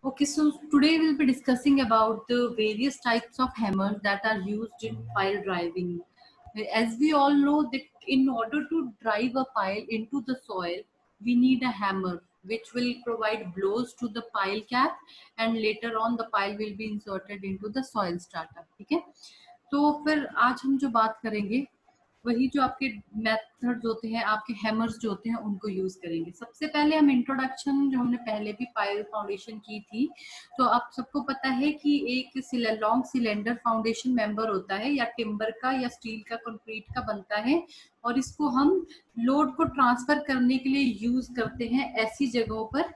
Okay, so today we'll be discussing about the various types of hammers that are used in pile driving. As we all know that in order to drive a pile into the soil, we need a hammer which will provide blows to the pile cap, and later on the pile will be inserted into the soil strata. ठीक है, तो फिर आज हम जो बात करेंगे वही जो आपके मेथड्स होते हैं, आपके हैमर्स जो होते हैं उनको यूज करेंगे। सबसे पहले हम इंट्रोडक्शन जो हमने पहले भी पायल फाउंडेशन की थी, तो आप सबको पता है कि एक लॉन्ग सिलेंडर फाउंडेशन मेंबर होता है या टिम्बर का या स्टील का कंक्रीट का बनता है, और इसको हम लोड को ट्रांसफर करने के लिए यूज करते हैं ऐसी जगहों पर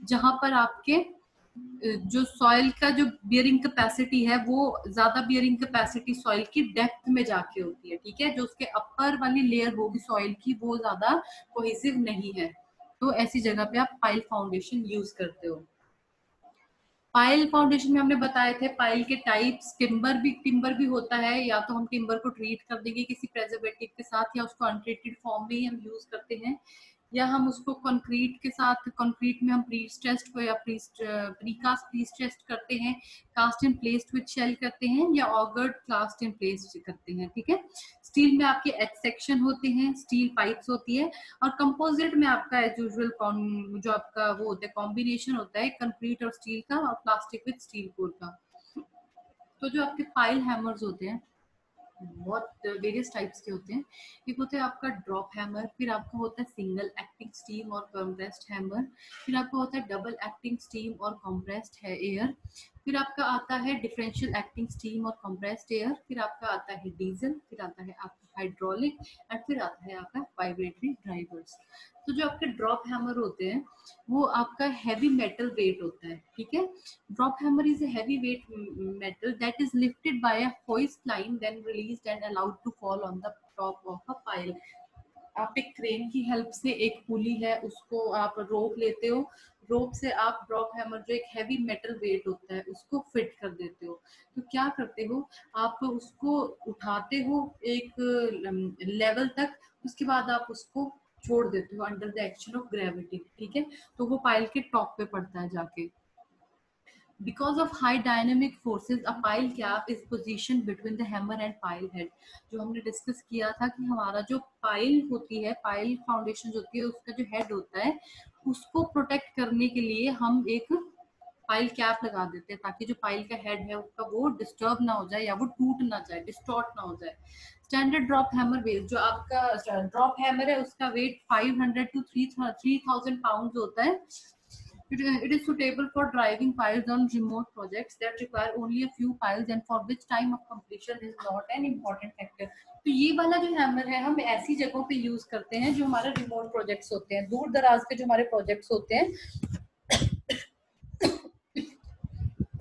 जहां पर आपके जो सॉइल का जो बियरिंग कैपेसिटी है वो ज्यादा बियरिंग कैपेसिटी सॉइल की डेप्थ में जाके होती है। ठीक है, जो उसके अपर वाली लेयर होगी सॉइल की वो ज्यादा कोहेसिव नहीं है, तो ऐसी जगह पे आप पाइल फाउंडेशन यूज करते हो। पाइल फाउंडेशन में हमने बताए थे पाइल के टाइप्स। टिम्बर भी होता है, या तो हम टिम्बर को ट्रीट कर देंगे किसी प्रेजर्वेटिव के साथ, या उसको अनट्रीटेड फॉर्म में ही हम यूज करते हैं, या हम उसको कंक्रीट के साथ, कंक्रीट में हम प्री स्ट्रेस्ड को या प्रीकास्ट प्री स्ट्रेस्ड करते हैं, cast in placed with shell करते हैं, या ऑगर्ड कास्ट इन प्लेस्ड करते हैं। ठीक है, स्टील में आपके एच सेक्शन होते हैं, स्टील पाइप्स होती है, और कंपोजिट में आपका एज यूजुअल जो आपका वो होता है कॉम्बिनेशन होता है कंक्रीट और स्टील का, और प्लास्टिक विद स्टील कोर का। तो जो आपके पाइल हैमर्स होते हैं बहुत वेरियस टाइप्स के होते हैं। एक होता है आपका ड्रॉप हैमर, फिर आपका होता है सिंगल एक्टिंग स्टीम और कंप्रेस्ड हैमर, फिर आपका होता है डबल एक्टिंग स्टीम और कंप्रेस्ड है एयर, फिर आपका आता है डिफरेंशियल एक्टिंग स्टीम और कंप्रेस्ड एयर, फिर आपका आता है डीजल, फिर आता है आपका हाइड्रोलिक, और फिर आता है आपका वाइब्रेटरी ड्राइवर्स। तो जो आपके ड्रॉप हैमर होते हैं वो आपका हैवी मेटल वेट होता है। ठीक है, drop hammer is a heavyweight metal that is lifted by a hoist line, then released and allowed to fall on the top of a pile. आप एक क्रेन की हेल्प से, एक पुली है उसको आप रोप लेते हो, रोप से आप ड्रॉप हैमर जो एक हैवी मेटल वेट होता है उसको फिट कर देते हो। तो क्या करते हो, आप उसको उठाते हो एक लेवल तक, उसके बाद आप उसको छोड़ देते हो under the action of gravity. ठीक है, तो वो पाइल के टॉप पे पड़ता है जाके। Because of high dynamic forces, a pile cap is positioned between the hammer and pile head. जो हमने डिस्कस किया था कि हमारा जो पाइल होती है, पाइल फाउंडेशन होती है, उसका जो हेड होता है उसको प्रोटेक्ट करने के लिए हम एक पाइल कैप लगा देते हैं, ताकि जो पाइल का हेड है उसका वो डिस्टर्ब ना हो जाए या वो टूट ना जाए, डिस्टॉर्ट ना हो जाए। स्टैंडर्ड ड्रॉप हैमर वेट, जो आपका ड्रॉप हैमर है उसका वेट 500 to 3000 पाउंड होता है। It is suitable for driving piles on remote projects that require only a few piles and for which time of completion is not an important factor. तो ये वाला जो hammer है हम ऐसी जगहों पे यूज करते हैं जो हमारे रिमोट प्रोजेक्ट्स होते हैं, दूर दराज के जो हमारे प्रोजेक्ट्स होते हैं।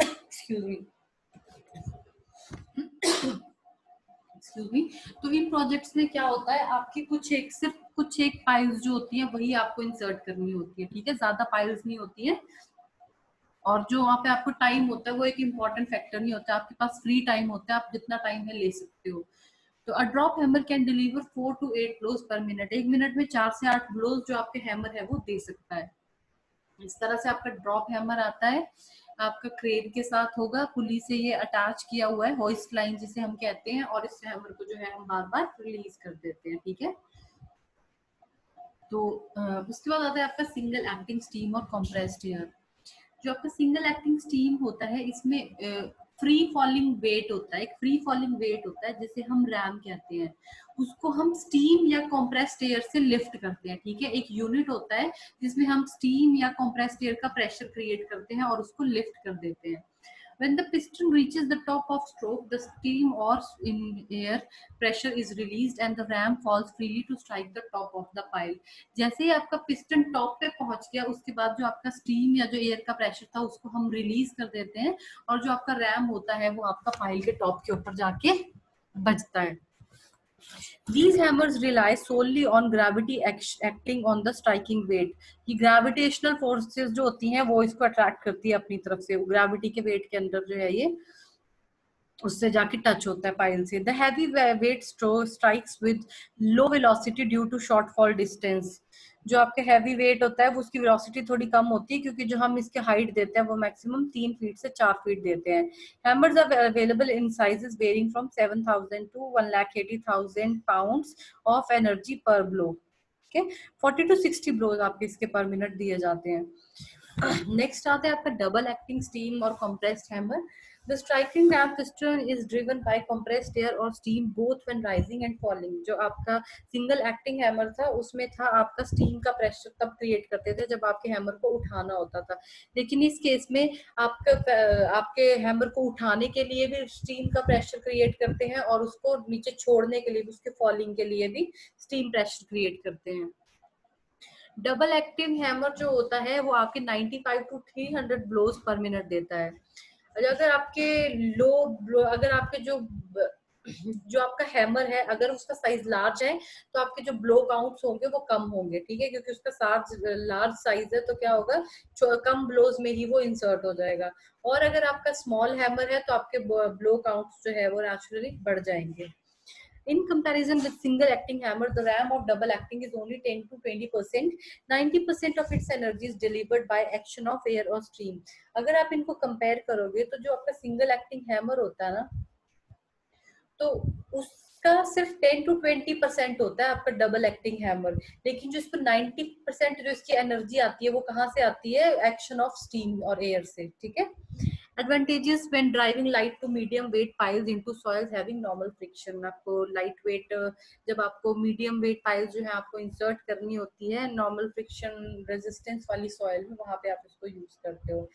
Excuse me, excuse me. तो इन प्रोजेक्ट्स में क्या होता है, आपकी सिर्फ कुछ एक पाइल्स जो होती है वही आपको इंसर्ट करनी होती है। ठीक है, ज्यादा पाइल्स नहीं होती है, और जो वहाँ पे आपको टाइम होता है वो एक इम्पॉर्टेंट फैक्टर नहीं होता, आपके पास फ्री टाइम होता है, आप जितना टाइम है ले सकते हो। तो a drop hammer can deliver 4 to 8 blows per minute, एक मिनट में 4 से 8 ब्लोज जो आपके हैमर है वो दे सकता है। इस तरह से आपका ड्रॉप हैमर आता है, आपका क्रेन के साथ होगा, पुली से ये अटैच किया हुआ है, होइस्ट लाइन जिसे हम कहते हैं, और इस हैमर को जो है हम बार बार रिलीज कर देते हैं। ठीक है, तो उसके बाद आता है आपका सिंगल एक्टिंग स्टीम और कंप्रेस्ड एयर। जो आपका सिंगल एक्टिंग स्टीम होता है इसमें फ्री फॉलिंग वेट होता है, एक फ्री फॉलिंग वेट होता है जिसे हम रैम कहते हैं, उसको हम स्टीम या कंप्रेस्ड एयर से लिफ्ट करते हैं। ठीक है, एक यूनिट होता है जिसमें हम स्टीम या कंप्रेस्ड एयर का प्रेशर क्रिएट करते हैं और उसको लिफ्ट कर देते हैं। When the piston reaches the top of stroke, the steam or in air pressure is released and the ram falls freely to strike the top of the pile. जैसे ही आपका piston top पे पहुंच गया, उसके बाद जो आपका स्टीम या जो एयर का प्रेशर था उसको हम रिलीज कर देते हैं, और जो आपका रैम होता है वो आपका पाइल के टॉप के ऊपर जाके बजता है। These hammers rely solely on gravity acting on the striking weight. कि gravitational forces जो होती हैं वो इसको अट्रैक्ट करती है अपनी तरफ से, ग्रेविटी के वेट के अंदर जो है ये उससे जाके टच होता है पाइल से। The heavy weight strikes with low velocity due to short fall distance. जो आपके हैवी वेट होता है वो उसकी वेलोसिटी थोड़ी कम होती है, क्योंकि जो हम इसके हाइट देते हैं वो मैक्सिमम 3 फीट से 4 फीट देते हैं. Hammers are available in sizes varying from 7,000 to 1,80,000 pounds of energy per blow. Okay, 40 to 60 blows आपके इसके पर मिनट दिए जाते हैं. नेक्स्ट आता है आपका डबल एक्टिंग स्टीम और compressed hammer. The striking ram piston is driven by compressed air और steam both when rising and falling. जो आपका सिंगल एक्टिंग हैमर था उसमें था आपका स्टीम का प्रेशर तब क्रिएट करते थे जब आपके हैमर को उठाना होता था, लेकिन इस केस में आपके हैमर को उठाने के लिए भी स्टीम का प्रेशर क्रिएट करते हैं और उसको नीचे छोड़ने के लिए भी, उसके फॉलिंग के लिए भी स्टीम प्रेशर क्रिएट करते हैं. डबल एक्टिंग हैमर जो होता है वो आपके 95 टू 300 ब्लोज पर मिनट देता है. अगर आपके अगर आपके जो आपका हैमर है अगर उसका साइज लार्ज है तो आपके जो ब्लो काउंट्स होंगे वो कम होंगे, ठीक है, क्योंकि उसका लार्ज साइज है तो क्या होगा, कम ब्लोज में ही वो इंसर्ट हो जाएगा. और अगर आपका स्मॉल हैमर है तो आपके ब्लो काउंट्स जो है वो नेचुरली बढ़ जाएंगे. In comparison with single acting hammer, the RAM of double acting is only 10 to 20%. 90% of its energy is delivered by action of air or steam. अगर आप इनको कंपेयर करोगे तो जो आपका सिंगल एक्टिंग हैमर होता है ना, तो उसका सिर्फ 10 to 20% होता है आपका डबल एक्टिंग हैमर, लेकिन जो इसको 90% जो इसकी एनर्जी आती है वो कहाँ से आती है, एक्शन ऑफ स्टीम और एयर से. ठीक है. Advantages when driving light to medium weight piles into soils having normal friction. आपको लाइट वेट, जब आपको मीडियम वेट पाइल्स जो है आपको इंसर्ट करनी होती है नॉर्मल फ्रिक्शन रेजिस्टेंस वाली सॉइल में, वहां पे आप इसको यूज करते हो.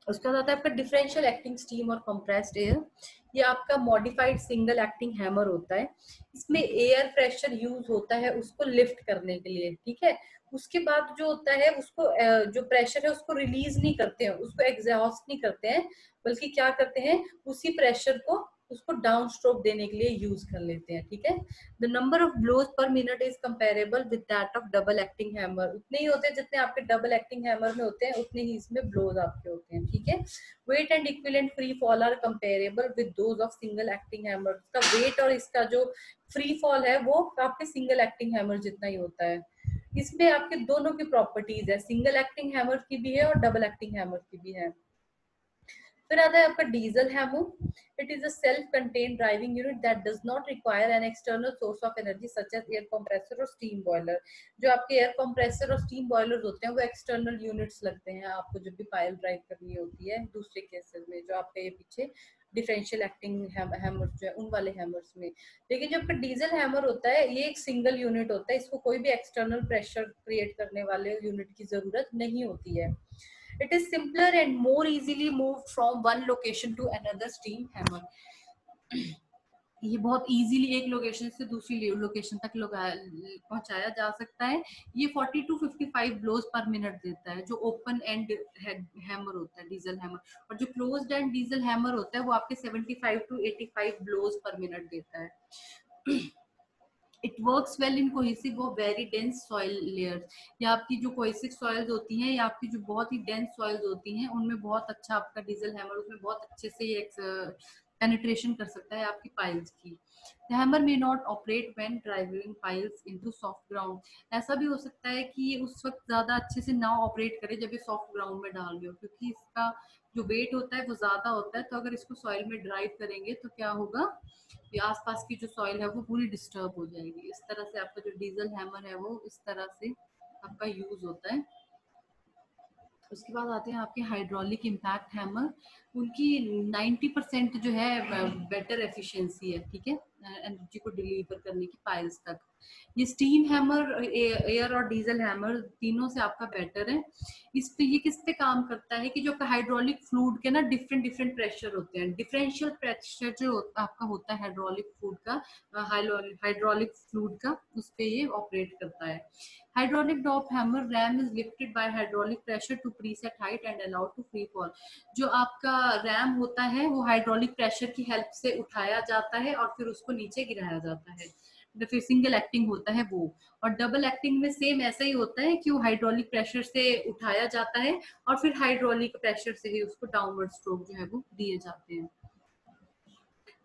उसके बाद आता है आपका डिफरेंशियल एक्टिंग स्टीम और कंप्रेस्ड एयर. ये आपका मॉडिफाइड सिंगल एक्टिंग हैमर होता है. इसमें एयर प्रेशर यूज होता है उसको लिफ्ट करने के लिए, ठीक है. उसके बाद जो होता है उसको जो प्रेशर है उसको रिलीज नहीं करते हैं, उसको एग्जॉस्ट नहीं करते हैं, बल्कि क्या करते हैं उसी प्रेशर को उसको डाउन स्ट्रोक देने के लिए यूज कर लेते हैं. ठीक है. The number of blows per minute is comparable with that of double acting hammer. उतने ही होते हैं जितने आपके डबल एक्टिंग हैमर में होते हैं, उतने ही इसमें ब्लोज आपके होते हैं. ठीक है. Weight and equivalent free fall are comparable with those of single acting hammer. इसका वेट और इसका जो फ्री फॉल है वो आपके सिंगल एक्टिंग हैमर जितना ही होता है. इसमें आपके दोनों की प्रॉपर्टीज है, सिंगल एक्टिंग हैमर की भी है और डबल एक्टिंग हैमर की भी है. फिर आता है आपका diesel hammer. It is a self contained driving unit that does not require an external source of energy such as air compressor और स्टीम बॉयलर. जो आपके एयर कंप्रेसर और स्टीम बॉयलर होते हैं वो एक्सटर्नल यूनिट्स लगते हैं आपको जब भी पाइल ड्राइव करनी होती है. दूसरे केसेस में जो आपके ये पीछे डिफरेंशियल एक्टिंग हैमर जो है उन वाले हैमर्स में. लेकिन जो आपका डीजल हैमर होता है ये एक सिंगल यूनिट होता है, इसको कोई भी एक्सटर्नल प्रेशर क्रिएट करने वाले यूनिट की जरूरत नहीं होती है. It is simpler and more easily moved from one location to another steam hammer. ये बहुत इजीली एक लोकेशन से दूसरी लोकेशन तक पहुंचाया जा सकता है. ये 40 to 55 ब्लोज पर मिनट देता है जो ओपन एंड हैमर होता है डीजल हैमर. और जो क्लोज्ड एंड डीजल हैमर होता है वो आपके 75 to 85 ब्लोज पर मिनट देता है. It works well in cohesive और वेरी डेंस सॉइल लेयर्स. या आपकी जो कोहेसिव सॉइल्स होती हैं या आपकी जो बहुत ही डेंस सॉइल्स होती हैं उनमें बहुत अच्छा आपका डीजल हैमर उसमें बहुत अच्छे से ये पेनिट्रेशन कर सकता है आपकी पाइल्स की. The hammer may not operate when driving piles into soft ground. ऐसा भी हो सकता है कि ये उस वक्त ज्यादा अच्छे से ना ऑपरेट करे जब ये सॉफ्ट ग्राउंड में डाल रहे हो, क्योंकि इसका जो वेट होता है वो ज्यादा होता है. तो अगर इसको सॉइल में ड्राइव करेंगे तो क्या होगा, ये आसपास की जो सॉइल है वो पूरी डिस्टर्ब हो जाएगी. इस तरह से आपका जो डीजल हैमर है वो इस तरह से आपका यूज होता है. उसके बाद आते हैं आपके हाइड्रोलिक इम्पैक्ट हैमर. उनकी 90% जो है बेटर एफिशिएंसी है, ठीक है, एनर्जी को डिलीवर करने की पाइल्स तक. ये स्टीम हैमर, एयर और डीजल हैमर तीनों से आपका बेटर है. इस पे ये किस पे काम करता है कि जो हाइड्रोलिक फ्लूइड के ना डिफरेंट डिफरेंट प्रेशर होते हैं. डिफरेंशियल प्रेशर जो आपका होता है हाइड्रोलिक फ्लूइड का, हाइड्रोलिक फ्लूइड का, उस पे ये ऑपरेट करता है. Hydraulic drop hammer ram is lifted by hydraulic pressure to preset height and allowed to free fall. जो आपका रैम होता है वो हाइड्रोलिक प्रेशर की हेल्प से उठाया जाता है और फिर उसको नीचे गिराया जाता है. फिर सिंगल एक्टिंग होता है वो. और डबल एक्टिंग में सेम ऐसा ही होता है कि वो हाइड्रोलिक प्रेशर से उठाया जाता है और फिर हाइड्रोलिक प्रेशर से ही उसको डाउनवर्ड स्ट्रोक जो है वो दिए जाते हैं.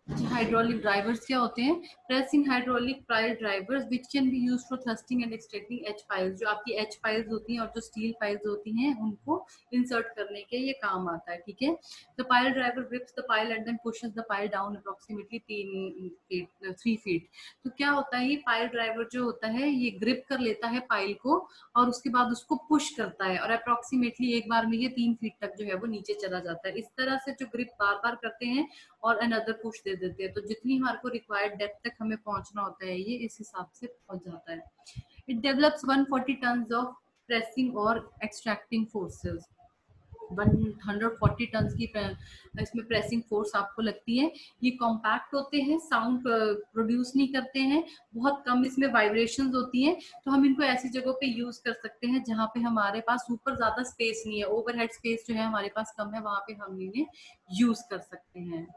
हाइड्रोलिक ड्राइवर्स क्या होते हैं? Pressing hydraulic pile drivers which can be used for thrusting and extracting H files. जो आपकी एच फाइल्स होती हैं और जो स्टील फाइल्स होती हैं उनको इंसर्ट करने के ये काम आता है, ठीक है। The pile driver grips the pile and then pushes the pile down approximately 3 feet. तो क्या होता है, ये पाइल ड्राइवर जो होता है ये ग्रिप कर लेता है पाइल को और उसके बाद उसको पुश करता है और अप्रोक्सीमेटली एक बार में ये 3 फीट तक जो है वो नीचे चला जाता है। इस तरह से जो ग्रिप बार बार करते हैं और अनदर पुश दे देते हैं, तो जितनी हमारे को रिक्वायर्ड डेप्थ तक हमें पहुंचना होता है ये इस हिसाब से पहुंच जाता है। It develops 140 tons of pressing और एक्सट्रैक्टिंग फोर्सेस। 140 टन की इसमें प्रेसिंग फोर्स आपको लगती है। ये कॉम्पैक्ट होते हैं, साउंड प्रोड्यूस नहीं करते हैं, बहुत कम इसमें वाइब्रेशंस होती हैं। तो हम इनको ऐसी जगहों पे यूज कर सकते हैं जहाँ पे हमारे पास ऊपर ज्यादा स्पेस नहीं है, ओवरहेड स्पेस जो है हमारे पास कम है, वहां पे हम इन्हें यूज कर सकते हैं।